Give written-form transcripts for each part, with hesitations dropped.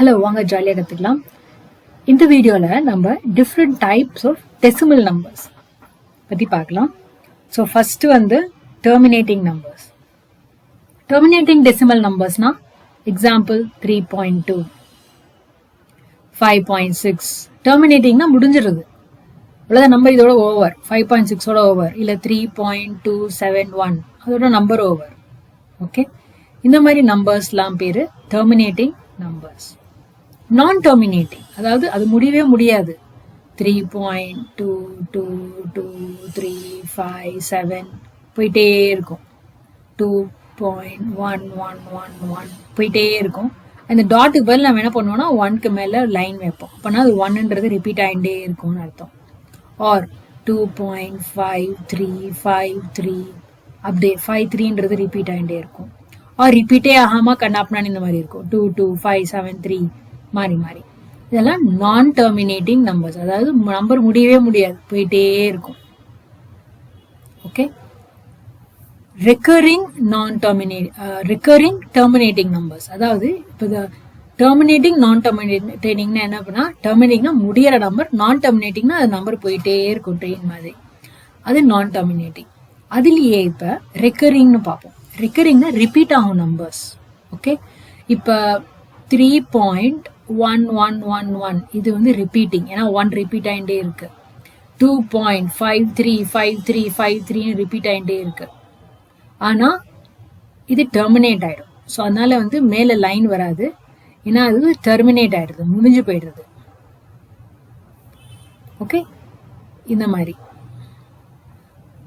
Hello, வாங்க ஜாலியாக கற்றுக்கலாம். இந்த வீடியோவில் நம்ம different types of decimal numbers பற்றி பார்க்கலாம். ஸோ ஃபஸ்ட்டு வந்து டெர்மினேட்டிங் நம்பர்ஸ். டெர்மினேட்டிங் டெசிமல் நம்பர்ஸ்னா எக்ஸாம்பிள் 3.2, 5.6. டெர்மினேட்டிங்னா முடிஞ்சிருது, அவ்வளோதான், நம்பர் இதோட ஓவர். 5.6ஓட ஓவர், இல்லை 3.271 அதோட நம்பர் ஓவர். ஓகே, இந்த மாதிரி நம்பர்ஸ்லாம் பேர் டெர்மினேட்டிங் நம்பர்ஸ். நான் டெர்மினேட்டிங், அதாவது அது முடியவே முடியாது. 3.222357 போயிட்டே இருக்கும். 2.1111 போயிட்டே இருக்கும். அந்த டாட்டுக்கு பதில் நம்ம என்ன பண்ணுவோம்னா 1க்கு மேலே லைன் வைப்போம். அப்போனா அது 1ன்றது ரிப்பீட் ஆகிட்டே இருக்கும்னு அர்த்தம். ஆர் 2.5353 அப்படியே 53ன்றது ரிப்பீட் ஆகிட்டே இருக்கும். ஆர் ரிப்பீட்டே ஆகாம கண்ணாப்னான்னு இந்த மாதிரி இருக்கும். 22573 மாறி மாறி. இதெல்லாம் நான் டெர்மினேட்டிங் நம்பர்ஸ், அதாவது நம்பர் முடியவே முடியாது, போயிட்டே இருக்கும். ஓகே, ரெக்கரிங் டெர்மினேட்டிங் நம்பர்ஸ், அதாவது இப்போ டெர்மினேட்டிங் நான் டெர்மினேட்டிங்னா என்ன பண்ணா, டெர்மினேட்டிங்னா முடியற நம்பர், நான் டெர்மினேட்டிங்னா அது நம்பர் போயிட்டே இருக்கும் ட்ரெயின் மாதிரி, அது நான் டெர்மினேட்டிங். அதுலயே இப்ப ரெக்கரிங்னு பார்ப்போம். ரெக்கரிங்னா ரிப்பீட் ஆகும் நம்பர்ஸ். ஓகே, இப்ப 3.1111 இது வந்து ரிப்பீட்டிங், ஏன்னா 1 ரிப்பீட் ஆகிட்டே இருக்கு. 2.535353 ரிப்பீட் ஆகிட்டே இருக்கு. ஆனா இது டெர்மினேட் ஆயிடும். ஸோ அதனால வந்து மேல லைன் வராது, ஏன்னா அது டெர்மினேட் ஆயிடுது, முடிஞ்சு போயிடுறது. ஓகே, இந்த மாதிரி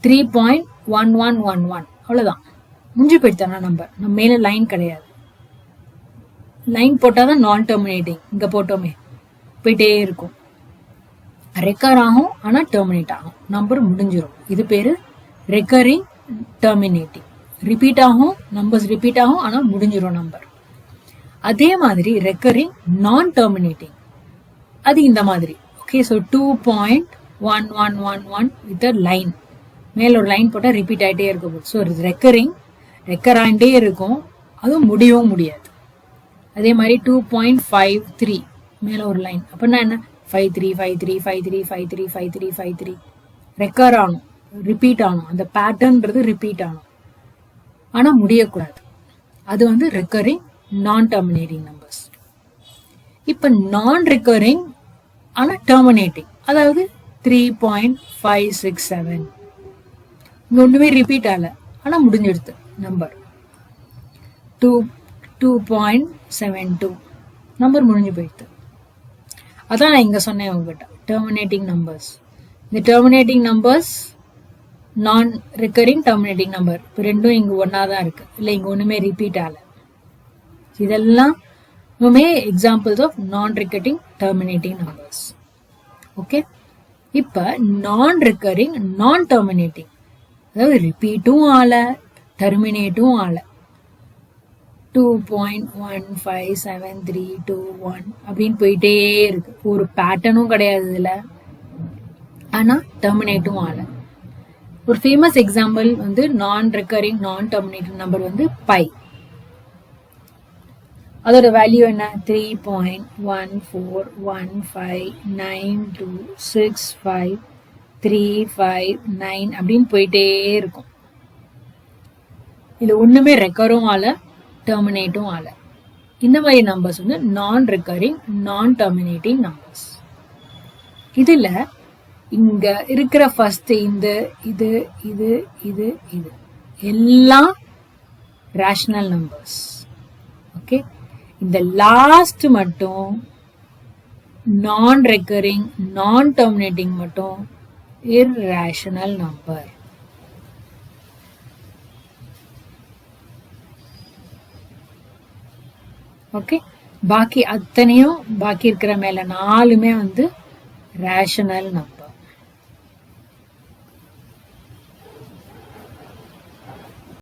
3.1111 அவ்வளவுதான், முடிஞ்சு போயிடுத்தானா நம்பர். நம்ம மேல லைன் கிடையாது. லைன் போட்டாதான் நான் டெர்மினேட்டிங். இங்க போட்டோமே போயிட்டே இருக்கும், ரெக்கர் ஆகும், ஆனா டெர்மினேட் ஆகும், நம்பர் முடிஞ்சிடும். இது பேரு ரெக்கரிங் டெர்மினேட்டிங். ரிப்பீட் ஆகும், நம்பர்ஸ் ரிப்பீட் ஆகும், ஆனா முடிஞ்சிடும் நம்பர். அதே மாதிரி ரெக்கரிங் நான் டெர்மினேட்டிங், அது இந்த மாதிரி. ஓகே, ஸோ 2.1111 வித் லைன், மேல ஒரு லைன் போட்டா ரிப்பீட் ஆகிட்டே இருக்கும். ஸோ ரெக்கர் ஆகிட்டே இருக்கும், அதுவும் முடியவும் முடியாது. அதே மாதிரி 2.53 மேல ஒரு லைன், அப்படின்னா என்ன, 5353535353 ரெக்கர் ஆகணும், ரிப்பீட் ஆகணும், அந்த பேட்டர்ன்றது ரிப்பீட் ஆகணும், ஆனா முடியக்கூடாது. அது வந்து ரெக்கரிங் நான் டெர்மினேட்டிங் நம்பர்ஸ். இப்ப நான் ரெக்கரிங் ஆனா டெர்மினேட்டிங், அதாவது 3.567 இங்க ஒண்ணுமே ரிப்பீட் ஆகல, ஆனா முடிஞ்சிடுது நம்பர். 2.72 நம்பர் முடிஞ்சு போயிடுது. அதான் நான் இங்க சொன்னேன் உங்ககிட்ட, டெர்மினேட்டிங் நம்பர்ஸ். இந்த டெர்மினேட்டிங் நம்பர்ஸ், நான் ரெக்கரிங் டெர்மினேட்டிங் நம்பர், இப்போ ரெண்டும் இங்க ஒன்னாதான் இருக்கு, இல்லை இங்க ஒண்ணுமே ரிப்பீட் ஆகல. இதெல்லாம் எக்ஸாம்பிள்ஸ் ஆஃப் நான் ரெக்கரிங் டெர்மினேட்டிங் நம்பர்ஸ். ஓகே, இப்ப நான் ரெக்கரிங் நான் டெர்மினேட்டிங், அதாவது ரிப்பீட்டும் ஆகல, டெர்மினேட்டும் ஆகல. 2.157321 அப்படின்னு போயிட்டே இருக்கு, ஒரு பேட்டர்னும் கிடையாது இதுல, ஆனா டெர்மினேட்டும் ஆகல. ஒரு ஃபேமஸ் எக்ஸாம்பிள் வந்து நான் ரெக்கரிங் நான் டெர்மினேட்டிங் நம்பர் வந்து பை. அதோட வேல்யூ என்ன, 3.14159265359 அப்படின்னு போயிட்டே இருக்கும். இதுல ஒண்ணுமே ரெக்கரும் ஆகல, டெர்மினேட்டும் ஆகல. இந்த மாதிரி நம்பர்ஸ் வந்து நான் ரெக்கரிங் நான் டெர்மினேட்டிங் நம்பர்ஸ். இதுல இங்க இருக்கிற ஃபர்ஸ்ட் இந்த இது இது இது இது எல்லாம் ரேஷனல் நம்பர்ஸ். ஓகே, இந்த லாஸ்ட் மட்டும் நான் ரெக்கரிங் நான் டெர்மினேட்டிங் மட்டும் இர்ரேஷனல் நம்பர். ஓகே, பாக்கி அத்தனையும், பாக்கி இருக்கிற மேல 4மே வந்து ரேஷனல் நம்பர்.